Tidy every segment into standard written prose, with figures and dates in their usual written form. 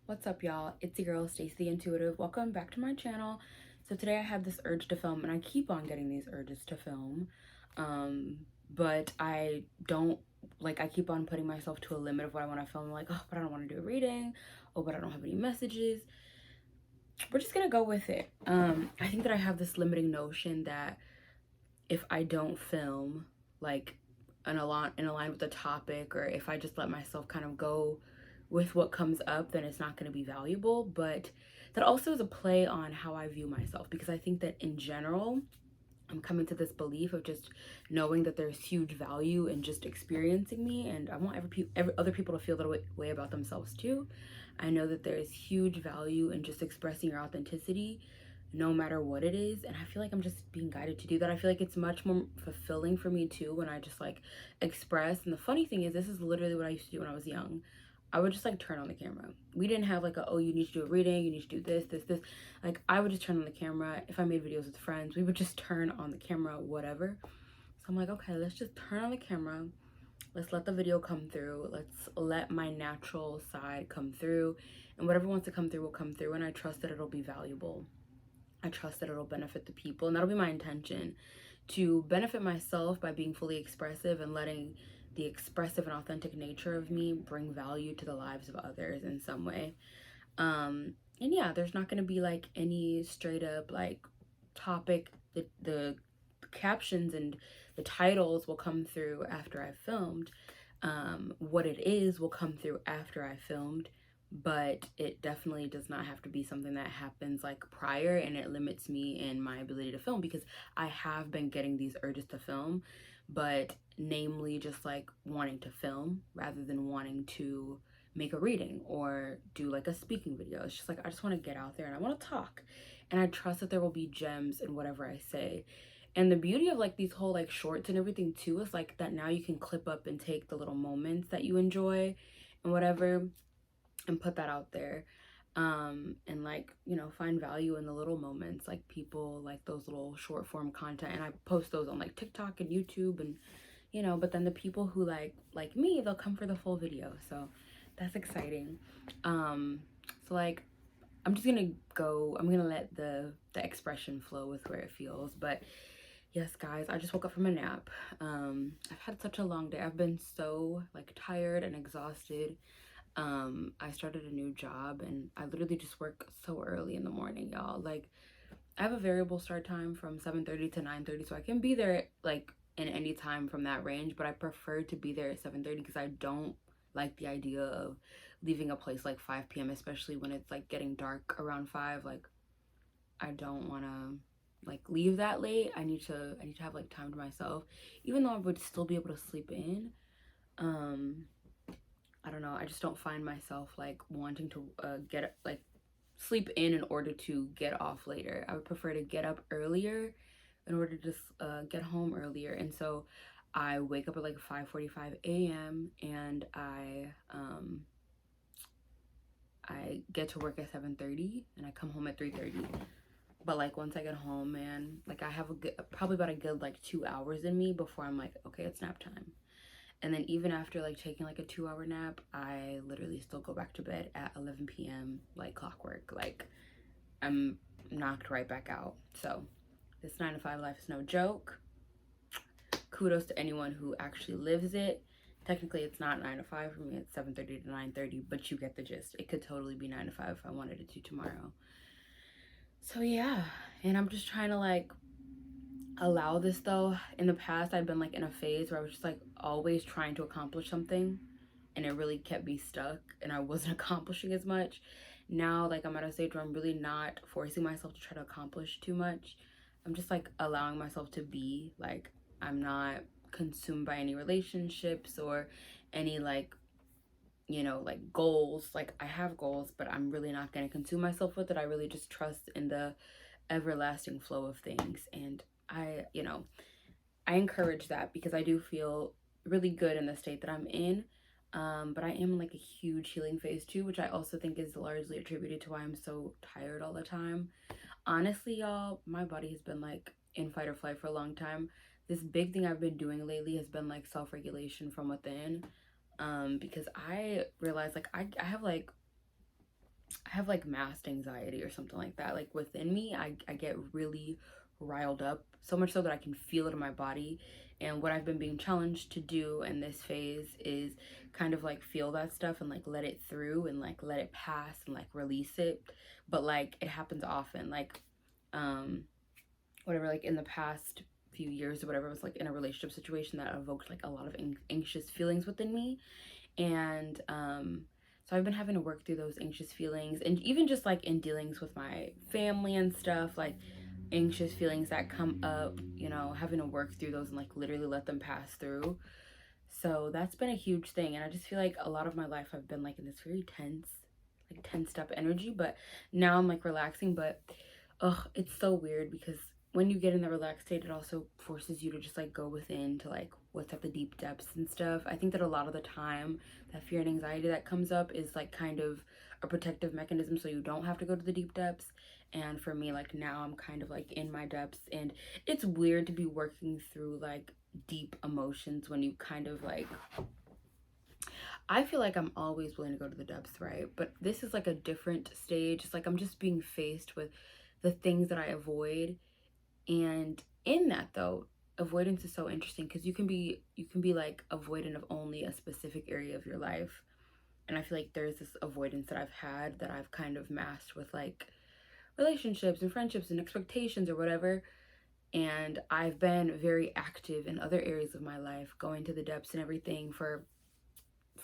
What's up, y'all? It's your girl Stacey the Intuitive. Welcome back to my channel. So today I have this urge to film, and I keep on getting these urges to film, but I don't, like, I keep on putting myself to a limit of what I want to film. I'm like, oh, but I don't want to do a reading. Oh, but I don't have any messages. We're just gonna go with it. I think that I have this limiting notion that if I don't film, like, in line with the topic, or if I just let myself kind of go with what comes up, then it's not going to be valuable. But that also is a play on how I view myself, because I think that in general, I'm coming to this belief of just knowing that there's huge value in just experiencing me, and I want every other people to feel that way about themselves too. I know that there is huge value in just expressing your authenticity no matter what it is, and I feel like I'm just being guided to do that. I feel like it's much more fulfilling for me too when I just like express. And the funny thing is, this is literally what I used to do when I was young. I would just like turn on the camera. We didn't have like a, oh, you need to do a reading, you need to do this. Like, I would just turn on the camera. If I made videos with friends, we would just turn on the camera, whatever. So I'm like, okay, let's just turn on the camera. Let's let the video come through. Let's let my natural side come through. And whatever wants to come through will come through. And I trust that it'll be valuable. I trust that it'll benefit the people. And that'll be my intention, to benefit myself by being fully expressive and letting the expressive and authentic nature of me bring value to the lives of others in some way. And yeah, there's not going to be like any straight up like topic. The captions and the titles will come through after I've filmed. What it is will come through after I filmed, but it definitely does not have to be something that happens like prior, and it limits me in my ability to film, because I have been getting these urges to film, but namely just like wanting to film rather than wanting to make a reading or do like a speaking video. It's just like, I just want to get out there and I want to talk, and I trust that there will be gems in whatever I say. And the beauty of like these whole like shorts and everything too is like that now you can clip up and take the little moments that you enjoy and whatever, and put that out there. And like, you know, find value in the little moments. Like, people like those little short form content, and I post those on like TikTok and YouTube, and you know, but then the people who like me, they'll come for the full video. So that's exciting. So like, I'm just gonna go, I'm gonna let the expression flow with where it feels. But yes, guys, I just woke up from a nap. I've had such a long day. I've been so like tired and exhausted. I started a new job, and I literally just work so early in the morning, y'all. Like, I have a variable start time from 7:30 to 9:30, so I can be there like in any time from that range, but I prefer to be there at 7:30 because I don't like the idea of leaving a place like 5 p.m., especially when it's like getting dark around 5. Like, I don't want to like leave that late. I need to have like time to myself, even though I would still be able to sleep in. um I don't know, I just don't find myself like wanting to get like sleep in order to get off later. I would prefer to get up earlier in order to get home earlier. And so I wake up at like 5:45 a.m. and I get to work at 7:30 and I come home at 3:30. But like, once I get home, man, like, I have a good, probably about a good like 2 hours in me before I'm like, okay, it's nap time. And then even after like taking like a 2 hour nap, I literally still go back to bed at 11 p.m. like clockwork. Like, I'm knocked right back out. So this 9 to 5 life is no joke. Kudos to anyone who actually lives it. Technically, it's not 9 to 5 for me. It's 7:30 to 9:30, but you get the gist. It could totally be 9 to 5 if I wanted it to tomorrow. So yeah, and I'm just trying to like allow this though. In the past, I've been like in a phase where I was just like always trying to accomplish something, and it really kept me stuck and I wasn't accomplishing as much. Now, like, I'm at a stage where I'm really not forcing myself to try to accomplish too much. I'm just like allowing myself to be. Like, I'm not consumed by any relationships or any like, you know, like goals. Like, I have goals, but I'm really not going to consume myself with it. I really just trust in the everlasting flow of things. And you know, I encourage that because I do feel really good in the state that I'm in. But I am in like a huge healing phase too, which I also think is largely attributed to why I'm so tired all the time. Honestly, y'all, my body has been like in fight or flight for a long time. This big thing I've been doing lately has been like self-regulation from within. Because I realized like I have like I have like masked anxiety or something like that. Like within me, I get really riled up, so much so that I can feel it in my body. And what I've been being challenged to do in this phase is kind of like feel that stuff and like let it through and like let it pass and like release it. But like it happens often. Like um whatever, like in the past few years or whatever, I was like in a relationship situation that evoked like a lot of anxious feelings within me. And so I've been having to work through those anxious feelings, and even just like in dealings with my family and stuff, like anxious feelings that come up, you know, having to work through those and like literally let them pass through. So that's been a huge thing. And I just feel like a lot of my life I've been like in this very tense, like tensed up energy, but now I'm like relaxing. But ugh, it's so weird because when you get in the relaxed state, it also forces you to just like go within to like what's at the deep depths and stuff. I think that a lot of the time that fear and anxiety that comes up is like kind of a protective mechanism so you don't have to go to the deep depths. And for me, like now I'm kind of like in my depths, and it's weird to be working through like deep emotions when you kind of like, I feel like I'm always willing to go to the depths, right? But this is like a different stage. It's like I'm just being faced with the things that I avoid. And in that though, avoidance is so interesting because you can be like avoidant of only a specific area of your life. And I feel like there's this avoidance that I've had that I've kind of masked with like relationships and friendships and expectations or whatever. And I've been very active in other areas of my life, going to the depths and everything for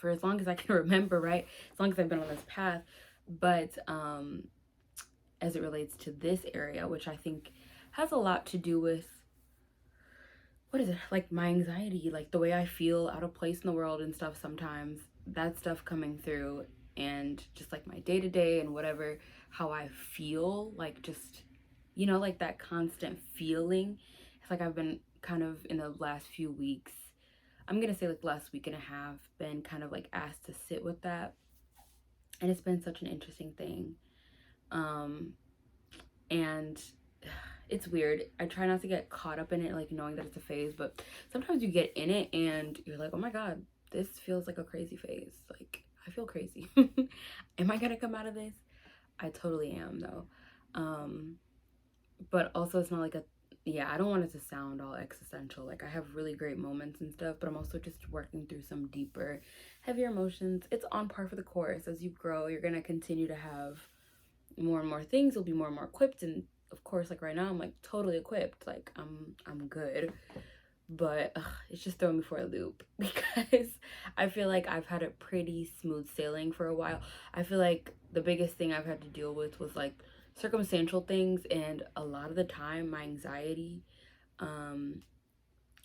as long as I can remember, right? As long as I've been on this path. But as it relates to this area, which I think has a lot to do with, what is it, like my anxiety, like the way I feel out of place in the world and stuff sometimes, that stuff coming through, and just like my day to day and whatever, how I feel, like just, you know, like that constant feeling. It's like I've been kind of in the last few weeks, I'm gonna say like last week and a half, been kind of like asked to sit with that. And it's been such an interesting thing. Um, and it's weird. I try not to get caught up in it, like knowing that it's a phase, but sometimes you get in it and you're like, oh my God, this feels like a crazy phase. Like, I feel crazy. Am I gonna come out of this? I totally am though. Um, but also it's not like a, yeah, I don't want it to sound all existential. Like I have really great moments and stuff, but I'm also just working through some deeper, heavier emotions. It's on par for the course. As you grow, you're gonna continue to have more and more things. You'll be more and more equipped, and of course, like right now, I'm like totally equipped. Like I'm good, but it's just throwing me for a loop because I feel like I've had a pretty smooth sailing for a while. I feel like the biggest thing I've had to deal with was like circumstantial things, and a lot of the time my anxiety um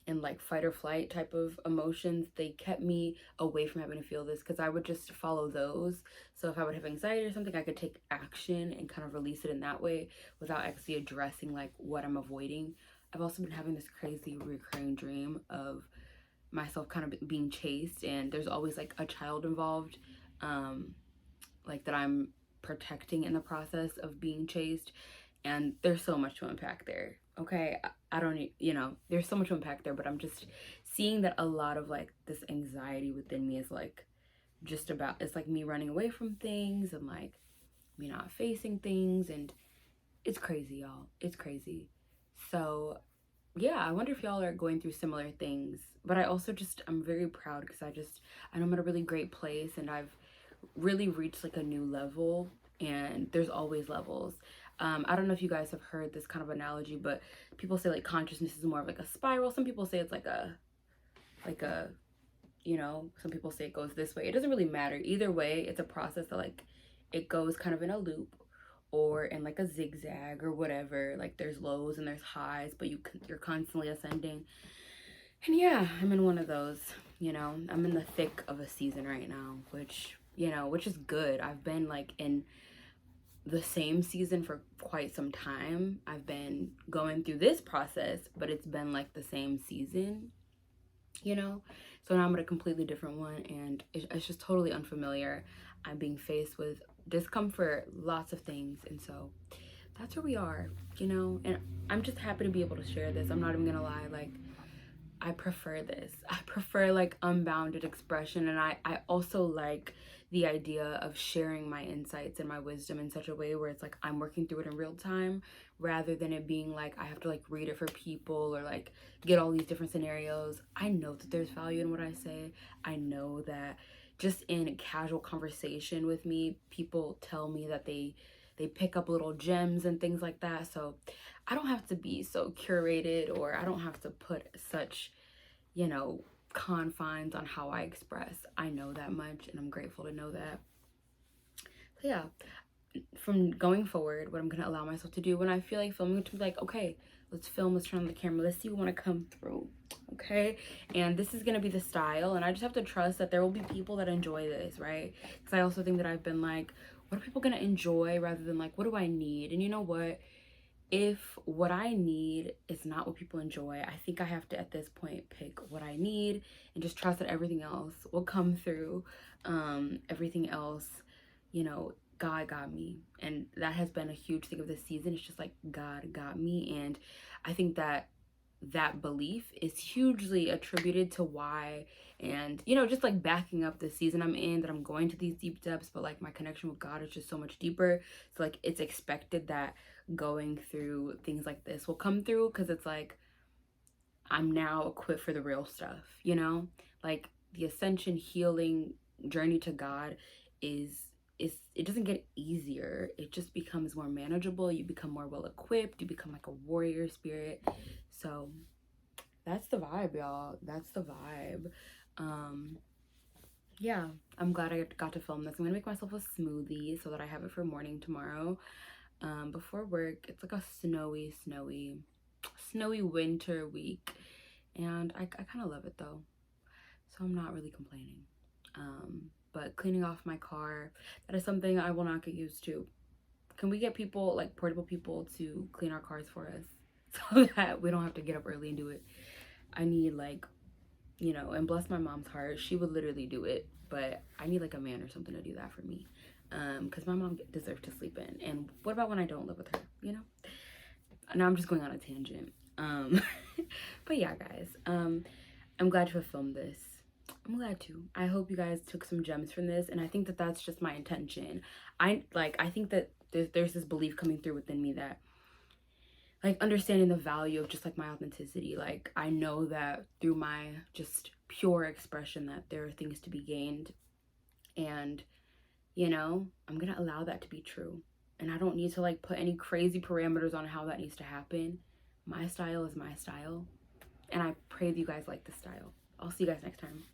and like fight or flight type of emotions, they kept me away from having to feel this because I would just follow those. So if I would have anxiety or something, I could take action and kind of release it in that way without actually addressing like what I'm avoiding. I've also been having this crazy recurring dream of myself kind of being chased, and there's always like a child involved, um like that I'm protecting in the process of being chased. And there's so much to unpack there. Okay, I don't, you know, there's so much to unpack there, but I'm just seeing that a lot of like this anxiety within me is like just about, it's like me running away from things and like me not facing things, and it's crazy, y'all. It's crazy. So yeah, I wonder if y'all are going through similar things. But I also just, I'm very proud because I know I'm at a really great place, and I've really reached like a new level, and there's always levels. I don't know if you guys have heard this kind of analogy, but people say like consciousness is more of like a spiral. Some people say it's like a, you know, some people say it goes this way. It doesn't really matter. Either way, it's a process that like it goes kind of in a loop or in like a zigzag or whatever. Like there's lows and there's highs, but you're constantly ascending. And yeah, I'm in one of those, you know. I'm in the thick of a season right now, which, you know, which is good. I've been like in the same season for quite some time. I've been going through this process, but it's been like the same season, you know. So now I'm at a completely different one, and it's just totally unfamiliar. I'm being faced with discomfort, lots of things, and so that's where we are, you know. And I'm just happy to be able to share this. I'm not even gonna lie, like I prefer this. I prefer like unbounded expression, and I also like the idea of sharing my insights and my wisdom in such a way where it's like I'm working through it in real time, rather than it being like I have to like read it for people or like get all these different scenarios. I know that there's value in what I say. I know that just in casual conversation with me, people tell me that they pick up little gems and things like that. So I don't have to be so curated, or I don't have to put such, you know, confines on how I express. I know that much, and I'm grateful to know that. So yeah, from going forward, what I'm gonna allow myself to do when I feel like filming, to be like, okay, let's film, let's turn on the camera, let's see what wanna come through. Okay, and this is gonna be the style, and I just have to trust that there will be people that enjoy this, right? Because I also think that I've been like, what are people gonna enjoy, rather than like, what do I need? And you know what, if what I need is not what people enjoy, I think I have to at this point pick what I need and just trust that everything else will come through. Everything else, you know, God got me. And that has been a huge thing of this season. It's just like God got me. And I think that that belief is hugely attributed to why, and you know, just like backing up the season I'm in, that I'm going to these deep depths, but like my connection with God is just so much deeper. So like it's expected that going through things like this will come through, because it's like I'm now equipped for the real stuff, you know? Like the ascension healing journey to God is it doesn't get easier. It just becomes more manageable. You become more well equipped. You become like a warrior spirit. So that's the vibe, y'all. That's the vibe. Yeah, I'm glad I got to film this. I'm gonna make myself a smoothie so that I have it for morning tomorrow. Before work. It's like a snowy winter week, and I kind of love it though, so I'm not really complaining. But cleaning off my car, that is something I will not get used to. Can we get people, like portable people, to clean our cars for us so that we don't have to get up early and do it? I need, like, you know, and bless my mom's heart, she would literally do it, but I need like a man or something to do that for me, because my mom deserves to sleep in. And what about when I don't live with her, you know? Now I'm just going on a tangent. But yeah, guys, I'm glad to have filmed this. I'm glad to. I hope you guys took some gems from this, and I think that that's just my intention. I think that there's this belief coming through within me that, like, understanding the value of just like my authenticity. Like, I know that through my just pure expression that there are things to be gained, and you know, I'm gonna allow that to be true. And I don't need to like put any crazy parameters on how that needs to happen. My style is my style, and I pray that you guys like this style. I'll see you guys next time.